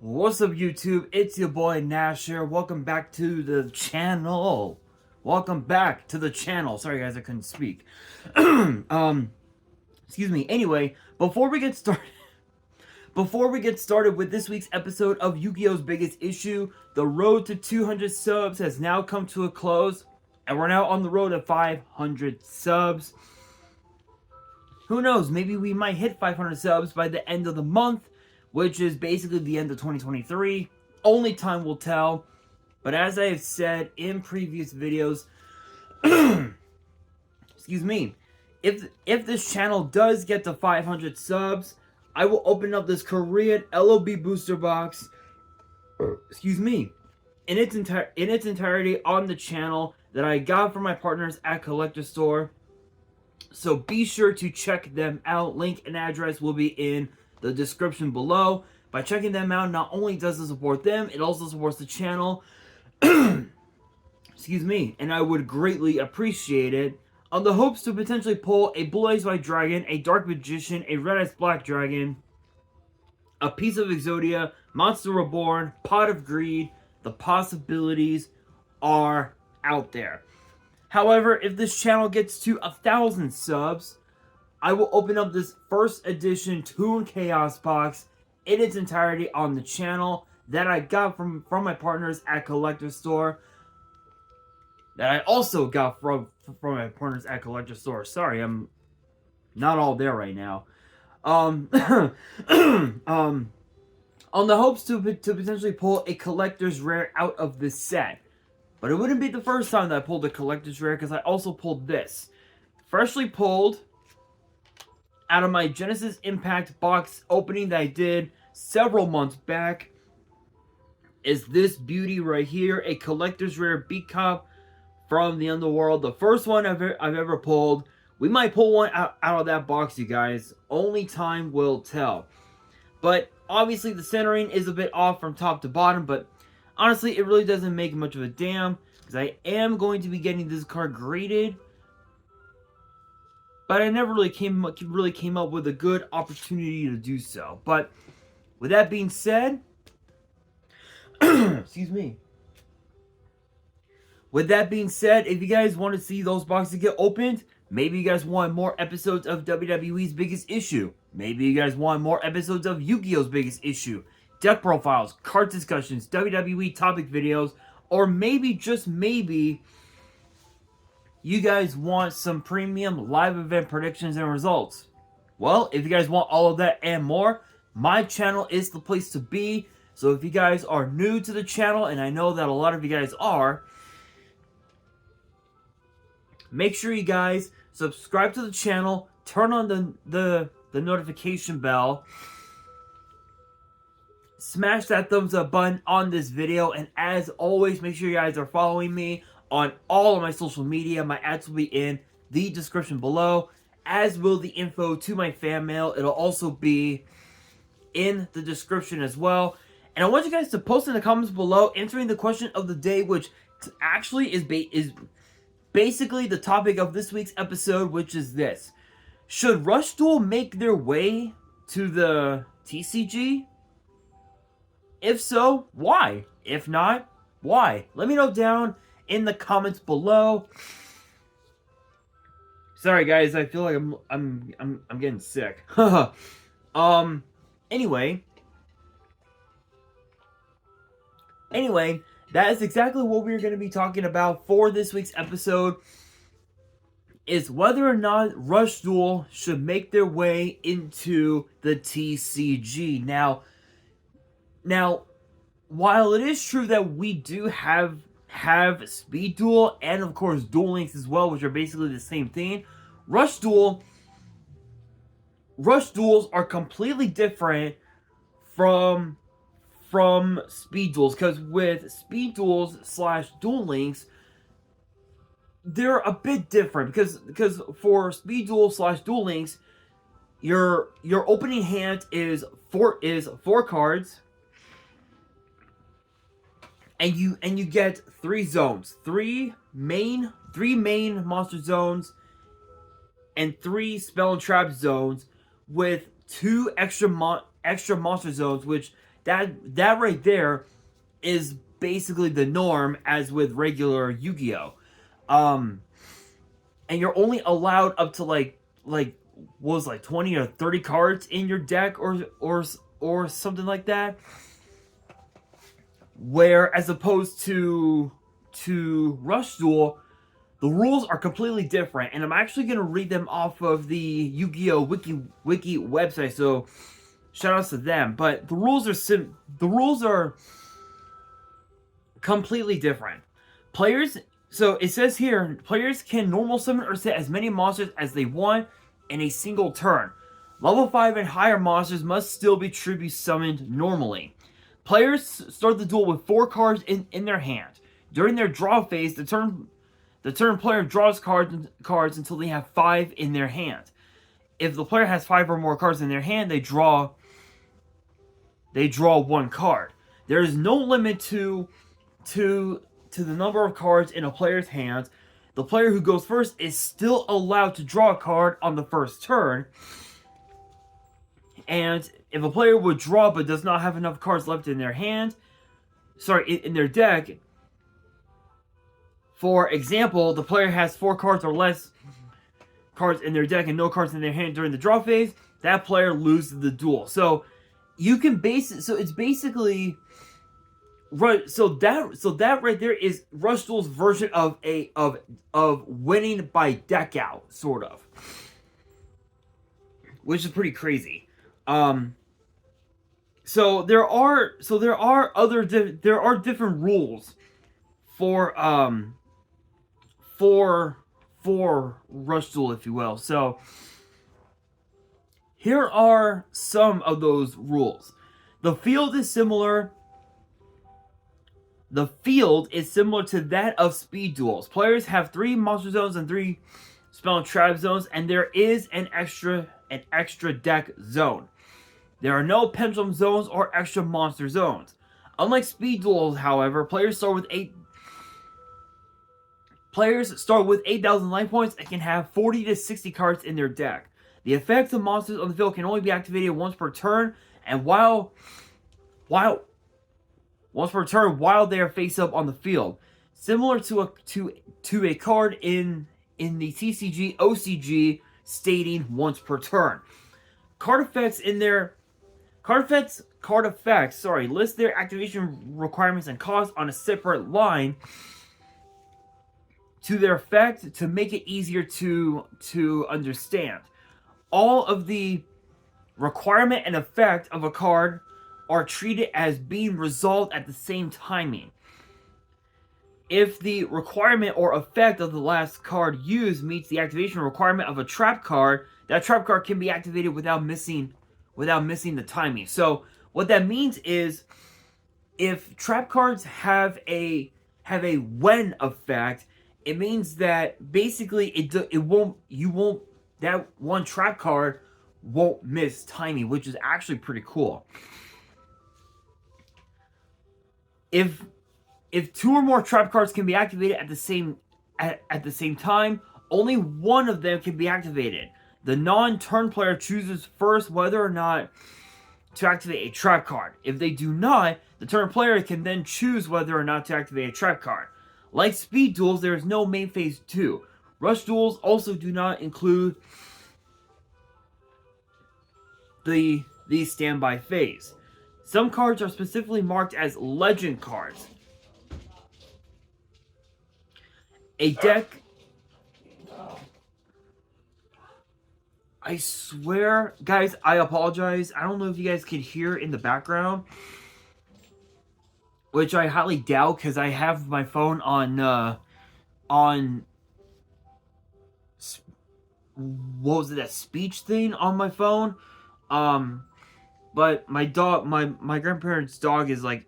What's up, YouTube? It's your boy Nash here. Welcome back to the channel. Sorry guys, I couldn't speak. Excuse me. Anyway, before we get started with this week's episode of Yu-Gi-Oh's Biggest Issue, the road to 200 subs has now come to a close, and we're now on the road to 500 subs. Who knows? Maybe we might hit 500 subs by the end of the month, which is basically the end of 2023. Only time will tell. But as I have said in previous videos, excuse me, if this channel does get to 500 subs, I will open up this Korean LOB booster box, excuse me, in its entirety on the channel that I got from my partners at Collector Store. So be sure to check them out. Link and address will be in the description below. By checking them out, not only does it support them, it also supports the channel. Excuse me. And I would greatly appreciate it. On the hopes to potentially pull a Blue Eyes White Dragon, a Dark Magician, a Red Eyes Black Dragon, a Piece of Exodia, Monster Reborn, Pot of Greed. The possibilities are out there. However, if this channel gets to 1,000 subs, I will open up this first edition Toon Chaos box in its entirety on the channel that I got from my partners at Collector Store. That I also got from my partners at Collector Store. Sorry, I'm not all there right now. On the hopes to potentially pull a collector's rare out of this set. But it wouldn't be the first time that I pulled a collector's rare, because I also pulled this. Freshly pulled out of my Genesis Impact box opening that I did several months back is this beauty right here, a collector's rare Beat Cop from the Underworld. The first one I've ever pulled. We might pull one out of that box, you guys. Only time will tell. But obviously the centering is a bit off from top to bottom, but honestly, it really doesn't make much of a damn, because I am going to be getting this card graded. But I never really came up with a good opportunity to do so. But with that being said, excuse me. With that being said, if you guys want to see those boxes get opened, maybe you guys want more episodes of WWE's Biggest Issue. Maybe you guys want more episodes of Yu-Gi-Oh's Biggest Issue. Deck profiles, card discussions, WWE topic videos, or maybe, just maybe, you guys want some premium live event predictions and results. Well, if you guys want all of that and more, my channel is the place to be. So if you guys are new to the channel, and I know that a lot of you guys are, make sure you guys subscribe to the channel, turn on the notification bell, smash that thumbs up button on this video, and as always, make sure you guys are following me on all of my social media. My ads will be in the description below, as will the info to my fan mail. It'll also be in the description as well. And I want you guys to post in the comments below answering the question of the day, which actually is basically the topic of this week's episode, which is this: should Rush Duel make their way to the TCG? If so, why? If not, why? Let me know down in the comments below. Sorry guys, I feel like I'm getting sick. Anyway, that is exactly what we're going to be talking about for this week's episode, is whether or not Rush Duel should make their way into the TCG. Now, while it is true that we do have Speed Duel and of course Duel Links as well, which are basically the same thing, Rush Duels are completely different from Speed Duels, because with Speed Duels / Duel Links, they're a bit different, because for Speed Duel / Duel Links, your opening hand is four cards. And you get 3 zones, 3 main monster zones, and 3 spell and trap zones, with 2 extra monster zones, which that right there is basically the norm as with regular Yu-Gi-Oh. And you're only allowed up to like what was like 20 or 30 cards in your deck or something like that. Where as opposed to Rush Duel, the rules are completely different, and I'm actually going to read them off of the Yu-Gi-Oh wiki website. So shout outs to them. But the rules are completely different. Players, so it says here, players can normal summon or set as many monsters as they want in a single turn. Level 5 and higher monsters must still be tribute summoned normally. Players start the duel with 4 cards in their hand. During their draw phase, the turn player draws cards until they have 5 in their hand. If the player has 5 or more cards in their hand, they draw 1 card. There is no limit to the number of cards in a player's hand. The player who goes first is still allowed to draw a card on the first turn. And if a player would draw but does not have enough cards left in their hand, in their deck, for example, the player has 4 cards or less cards in their deck and no cards in their hand during the draw phase, that player loses the duel. So you can it's basically right. So that right there is Rush Duel's version of winning by deck out, sort of, which is pretty crazy. So there are different rules for Rush Duel, if you will. So here are some of those rules. The field is similar to that of Speed Duels. Players have 3 monster zones and 3 spell and trap zones, and there is an extra deck zone. There are no pendulum zones or extra monster zones. Unlike Speed Duels, however, players start with 8,000 life points and can have 40 to 60 cards in their deck. The effects of monsters on the field can only be activated once per turn, and while they are face up on the field, similar to a card in the TCG OCG stating once per turn. Card effects list their activation requirements and costs on a separate line to their effect to make it easier to understand. All of the requirement and effect of a card are treated as being resolved at the same timing. If the requirement or effect of the last card used meets the activation requirement of a trap card, that trap card can be activated without missing the timing. So what that means is, if trap cards have a when effect, it means that basically that one trap card won't miss timing, which is actually pretty cool. If 2 or more trap cards can be activated at the same time, only one of them can be activated. The non-turn player chooses first whether or not to activate a trap card. If they do not, the turn player can then choose whether or not to activate a trap card. Like Speed Duels, there is no main phase 2. Rush Duels also do not include the standby phase. Some cards are specifically marked as legend cards. A deck... I swear, guys, I apologize. I don't know if you guys can hear in the background, which I highly doubt because I have my phone on what was it, that speech thing on my phone. But my dog, my grandparents' dog is like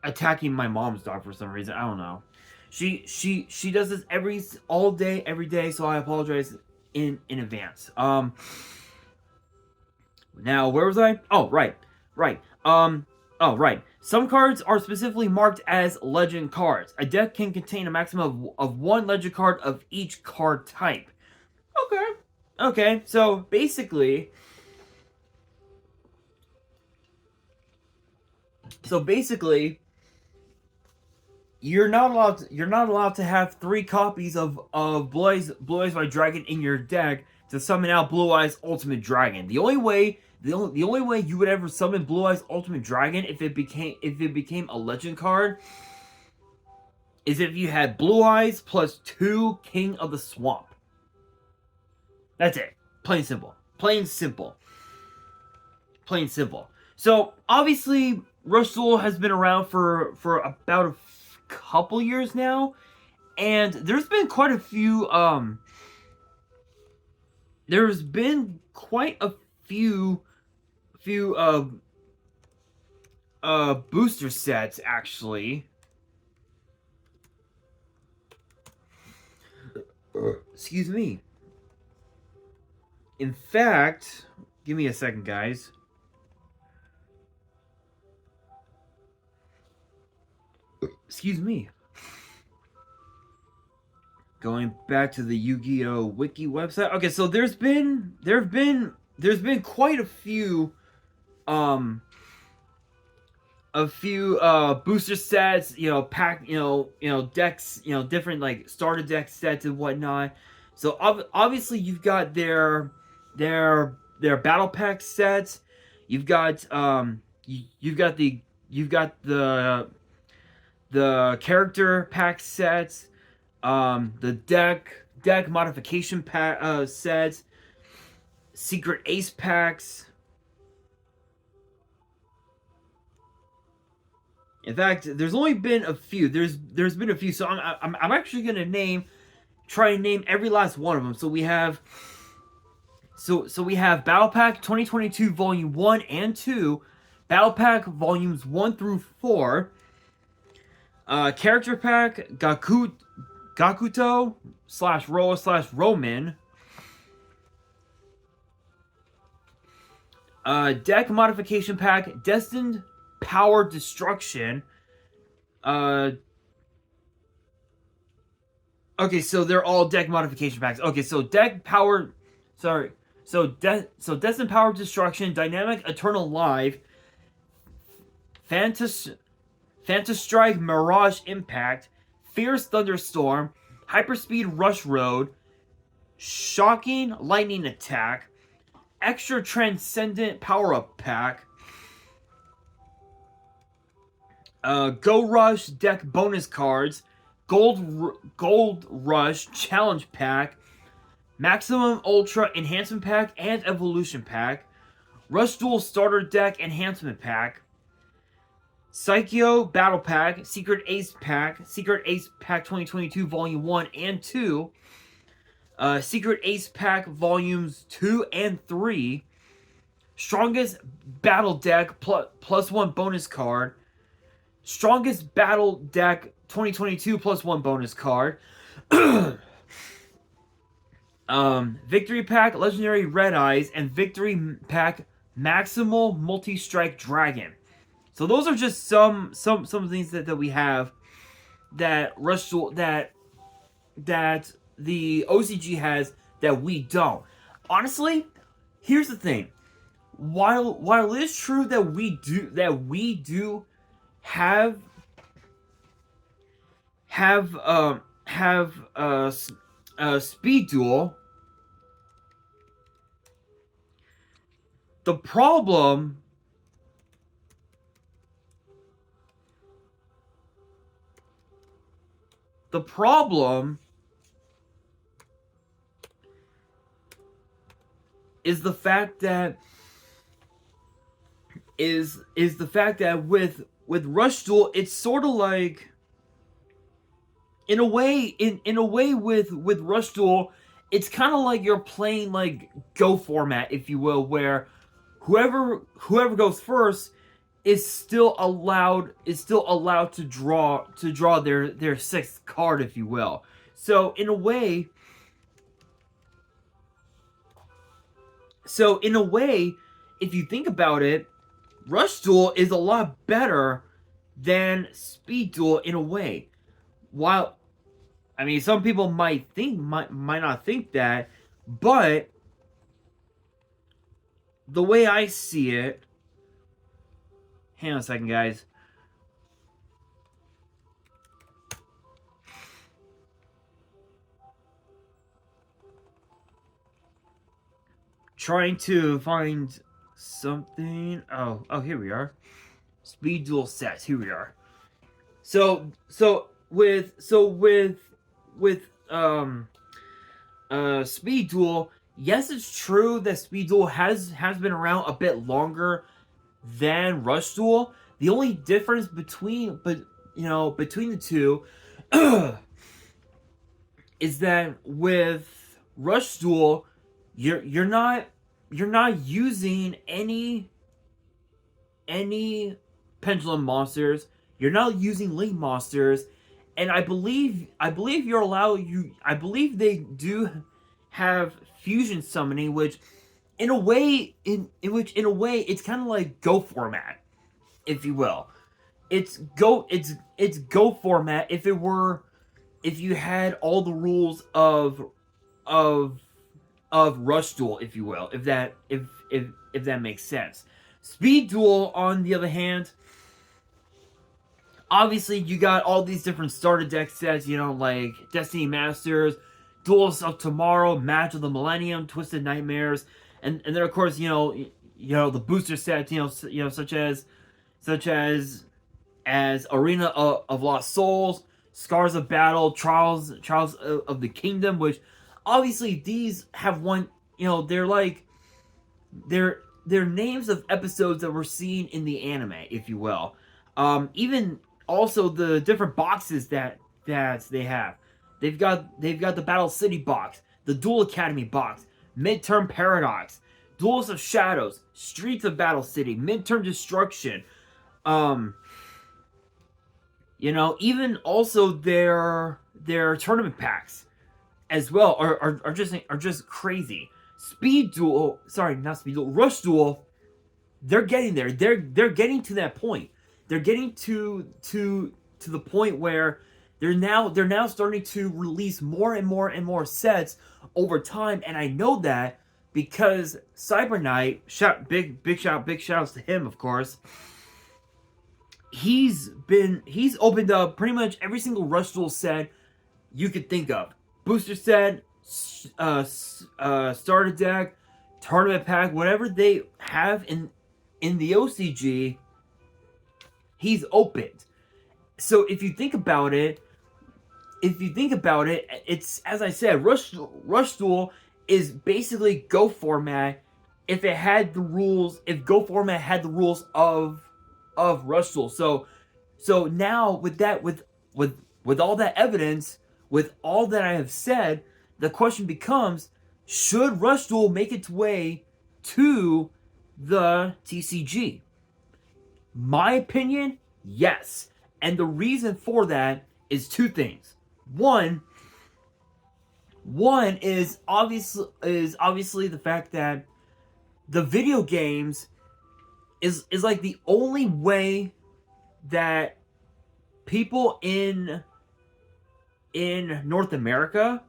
attacking my mom's dog for some reason. I don't know. She does this every day, so I apologize in advance. Now where was I? Oh, right. Some cards are specifically marked as legend cards. A deck can contain a maximum of 1 legend card of each card type. Okay, so basically, So basically, you're not allowed to have 3 copies of Blue Eyes White Dragon in your deck to summon out Blue Eyes Ultimate Dragon. The only way you would ever summon Blue Eyes Ultimate Dragon if it became a legend card is if you had Blue Eyes plus 2 King of the Swamp. That's it. Plain simple. Plain simple. Plain simple. So obviously, Rush Duel has been around for about a couple years now, and there's been quite a few booster sets actually. Excuse me. In fact, give me a second, guys. Excuse me. Going back to the Yu-Gi-Oh wiki website. Okay, so there's been quite a few booster sets, pack, decks, different like starter deck sets and whatnot. So obviously you've got their battle pack sets. You've got the character pack sets, the deck modification pack sets, secret ace packs. In fact, there's only been a few. There's been a few, so I'm actually gonna try and name every last one of them. So we have Battle Pack 2022 Volume 1 and 2, Battle Pack Volumes 1 through 4, Character Pack Gakuto / Roa / Roman, Deck Modification Pack Destined Power Destruction. Okay, so they're all deck modification packs. Okay, so Destined Power Destruction, Dynamic Eternal Life, Fantastrike Mirage Impact, Fierce Thunderstorm, Hyperspeed Rush Road, Shocking Lightning Attack, Extra Transcendent Power Up Pack, Go Rush Deck Bonus Cards, Gold Rush Challenge Pack, Maximum Ultra Enhancement Pack and Evolution Pack, Rush Duel Starter Deck Enhancement Pack, Psycho Battle Pack, Secret Ace Pack 2022 Volume 1 and 2, Secret Ace Pack Volumes 2 and 3, Strongest Battle Deck plus 1 bonus card, Strongest Battle Deck 2022 plus 1 bonus card, Victory Pack Legendary Red Eyes, and Victory Pack Maximal Multi-Strike Dragon. So those are just some things that we have that Rush Duel that the OCG has that we don't. Honestly, here's the thing. While it is true that we do have Speed Duel, the problem is the fact that with Rush Duel, it's sort of like, in a way with Rush Duel, it's kind of like you're playing like Go format, if you will, where whoever goes first is still allowed to draw their sixth card, if you will. So in a way, if you think about it, Rush Duel is a lot better than Speed Duel in a way. While, I mean, some people might not think that, but the way I see it, Hang on a second, guys. Trying to find something. Oh, here we are. Speed Duel sets. Here we are. So with Speed Duel, yes, it's true that Speed Duel has been around a bit longer than Rush Duel. The only difference between the two is that with Rush Duel, you're not using any pendulum monsters. You're not using link monsters, and I believe you're allowed. I believe they do have fusion summoning, which in a way it's kind of like Go format, if you will. It's Go format if you had all the rules of Rush Duel, if you will, if that makes sense. Speed Duel, on the other hand, obviously you got all these different starter deck sets, like Destiny Masters, Duels of Tomorrow, Match of the Millennium, Twisted Nightmares, and then of course the booster sets, such as Arena of Lost Souls, Scars of Battle, Trials of the Kingdom, which obviously these have one, they're names of episodes that were seen in the anime, if you will. Even also the different boxes that they have. They've got the Battle City box, the Duel Academy box, Midterm Paradox, Duels of Shadows, Streets of Battle City, Midterm Destruction. Even also their tournament packs as well are just crazy. Rush Duel, they're getting there. They're getting to that point. They're getting to the point where they're now starting to release more and more sets over time, and I know that because Cyber Knight, big shouts to him, of course. He's opened up pretty much every single Rush Duel set you could think of. Booster set, starter deck, tournament pack, whatever they have in the OCG, he's opened. So if you think about it, it's, as I said, Rush Duel is basically Go format if it had the rules. If Go format had the rules of Rush Duel. So now with all that evidence, with all that I have said, the question becomes, should Rush Duel make its way to the TCG? My opinion, yes. And the reason for that is two things. One is obviously the fact that the video games is like the only way that people in North America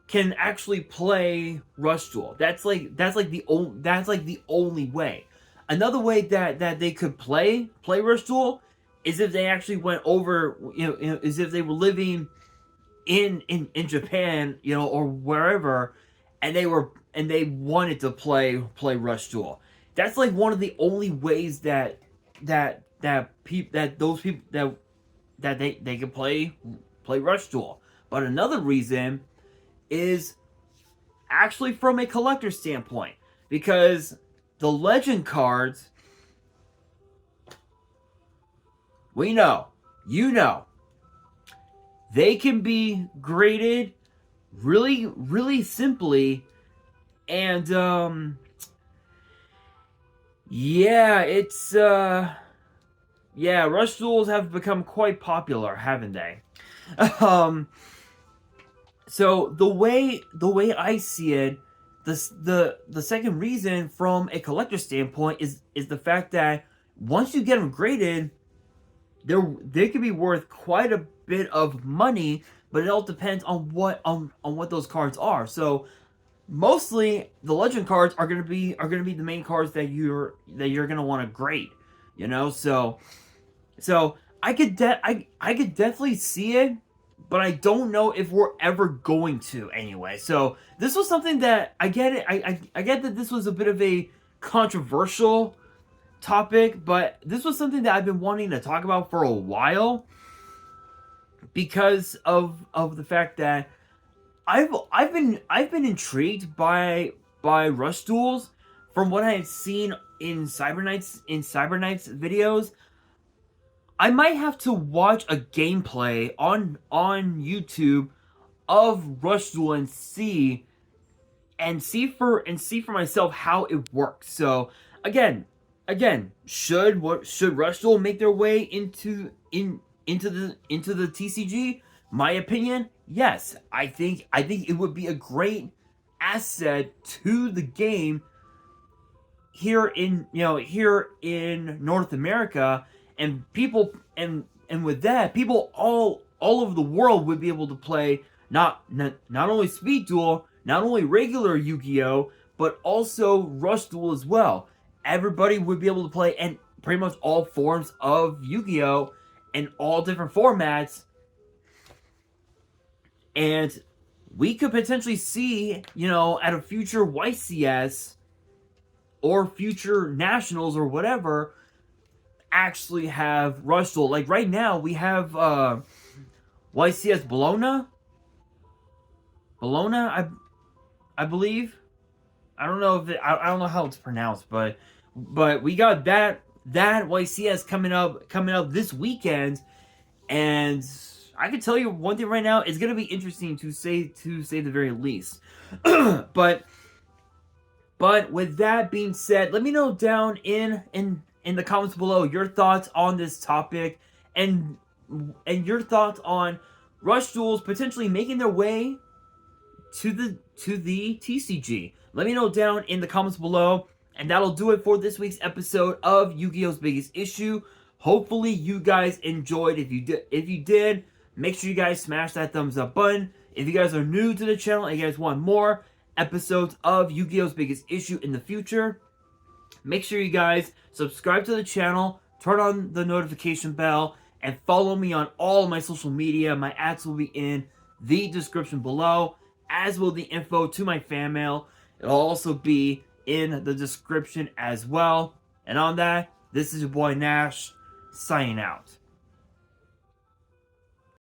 can actually play Rush Duel. That's like the only way. Another way that they could play Rush Duel is if they actually went over, is if they were living in Japan, or wherever, and they wanted to play Rush Duel. That's like one of the only ways that those people that they can play Rush Duel. But another reason is actually from a collector standpoint, because the legend cards, we know, they can be graded really, really simply, and Rush Duels have become quite popular, haven't they? So the way I see it, the second reason from a collector standpoint is the fact that once you get them graded, they could be worth quite a bit of money, but it all depends on what those cards are. So mostly the legend cards are gonna be the main cards that you're gonna want to grade. you know. So I could definitely see it, but I don't know if we're ever going to anyway. So this was something that I get it. I get that this was a bit of a controversial topic, but this was something that I've been wanting to talk about for a while because of the fact that I've been intrigued by Rush Duels from what I've seen in Cyber Knight's videos. I might have to watch a gameplay on YouTube of Rush Duel and see for myself how it works. So again, should Rush Duel make their way into the TCG? My opinion, yes. I think it would be a great asset to the game here in here in North America, and people and with that, people all over the world would be able to play not only Speed Duel, not only regular Yu-Gi-Oh, but also Rush Duel as well. Everybody would be able to play and pretty much all forms of Yu-Gi-Oh in all different formats, and we could potentially see, at a future YCS or future nationals or whatever, actually have Rush Duel. Like right now, we have YCS Bologna, I believe. I don't know if I don't know how it's pronounced, but we got that YCS coming up this weekend, and I can tell you one thing right now: it's gonna be interesting to say the very least. But with that being said, let me know down in the comments below your thoughts on this topic, and your thoughts on Rush Duels potentially making their way to the TCG. Let me know down in the comments below, and that'll do it for this week's episode of Yu-Gi-Oh's Biggest Issue. Hopefully you guys enjoyed. If you did, make sure you guys smash that thumbs up button. If you guys are new to the channel and you guys want more episodes of Yu-Gi-Oh's Biggest Issue in the future, make sure you guys subscribe to the channel, turn on the notification bell, and follow me on all of my social media. My ads will be in the description below, as will the info to my fan mail. It'll also be in the description as well. And on that, this is your boy Nash, signing out.